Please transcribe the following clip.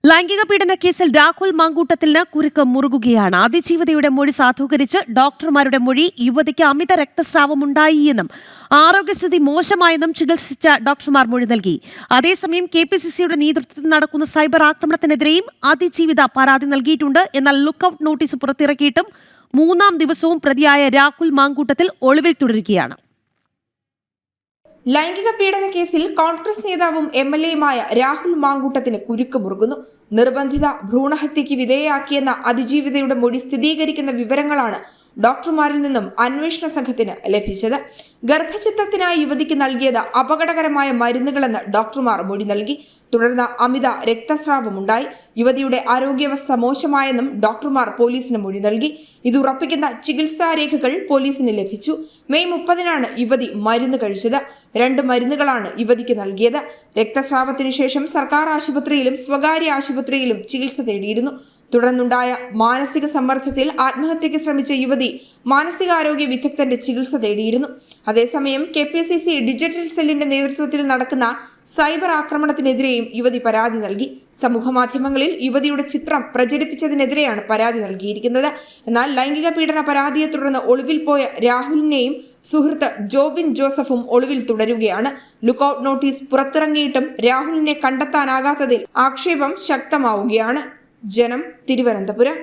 ലൈംഗിക പീഡന കേസിൽ രാഹുൽ മാങ്കൂട്ടത്തിന് കുരുക്ക് മുറുകുകയാണ്. അതിജീവിതയുടെ മൊഴി സാധൂകരിച്ച് ഡോക്ടർമാരുടെ മൊഴി യുവതിക്ക് അമിത രക്തസ്രാവമുണ്ടായി എന്നും ആരോഗ്യസ്ഥിതി മോശമായെന്നും ചികിത്സിച്ച ഡോക്ടർമാർ മൊഴി നൽകി. അതേസമയം KPCCയുടെ നേതൃത്വത്തിൽ നടക്കുന്ന സൈബർ ആക്രമണത്തിനെതിരെയും അതിജീവിത പരാതി നൽകിയിട്ടുണ്ട്. എന്നാൽ ലുക്കൌട്ട് നോട്ടീസ് പുറത്തിറക്കിയിട്ടും 3-ാം ദിവസവും പ്രതിയായ രാഹുൽ മാങ്കൂട്ടത്തിൽ ഒളിവിൽ തുടരുകയാണ്. ലൈംഗിക പീഡന കേസിൽ കോൺഗ്രസ് നേതാവും MLAയുമായ രാഹുൽ മാങ്കൂട്ടത്തിന് കുരുക്ക് മുറുകുന്നു. നിർബന്ധിത ഭ്രൂണഹത്യയ്ക്ക് വിധേയയാക്കിയെന്ന അതിജീവിതയുടെ മൊഴി സ്ഥിരീകരിക്കുന്ന വിവരങ്ങളാണ് ഡോക്ടർമാരിൽ നിന്നും അന്വേഷണ സംഘത്തിന് ലഭിച്ചത്. ഗർഭചിത്രത്തിനായി യുവതിക്ക് നൽകിയത് അപകടകരമായ മരുന്നുകളെന്ന് ഡോക്ടർമാർ മൊഴി നൽകി. തുടർന്ന് അമിത രക്തസ്രാവമുണ്ടായി. യുവതിയുടെ ആരോഗ്യാവസ്ഥ മോശമായെന്നും ഡോക്ടർമാർ പോലീസിന് മൊഴി നൽകി. ഇത് ഉറപ്പിക്കുന്ന ചികിത്സാ രേഖകൾ പോലീസിന് ലഭിച്ചു. മെയ് 30-നാണ് യുവതി മരുന്ന് കഴിച്ചത്. 2 മരുന്നുകളാണ് യുവതിക്ക് നൽകിയത്. രക്തസ്രാവത്തിനു ശേഷം സർക്കാർ ആശുപത്രിയിലും സ്വകാര്യ ആശുപത്രിയിലും ചികിത്സ തേടിയിരുന്നു. തുടർന്നുണ്ടായ മാനസിക സമ്മർദ്ദത്തിൽ ആത്മഹത്യയ്ക്ക് ശ്രമിച്ച യുവതി മാനസികാരോഗ്യ വിദഗ്ധന്റെ ചികിത്സ തേടിയിരുന്നു. അതേസമയം KPCC ഡിജിറ്റൽ സെല്ലിന്റെ നേതൃത്വത്തിൽ നടക്കുന്ന സൈബർ ആക്രമണത്തിനെതിരെയും യുവതി പരാതി നൽകി. സമൂഹമാധ്യമങ്ങളിൽ യുവതിയുടെ ചിത്രം പ്രചരിപ്പിച്ചതിനെതിരെയാണ് പരാതി നൽകിയിരിക്കുന്നത്. എന്നാൽ ലൈംഗിക പീഡന പരാതിയെ തുടർന്ന് ഒളിവിൽ പോയ രാഹുലിനെയും സുഹൃത്ത് ജോബിൻ ജോസഫും ഒളിവിൽ തുടരുകയാണ്. ലുക്കൌട്ട് നോട്ടീസ് പുറത്തിറങ്ങിയിട്ടും രാഹുലിനെ കണ്ടെത്താനാകാത്തതിൽ ആക്ഷേപം ശക്തമാവുകയാണ്. ജനം, തിരുവനന്തപുരം.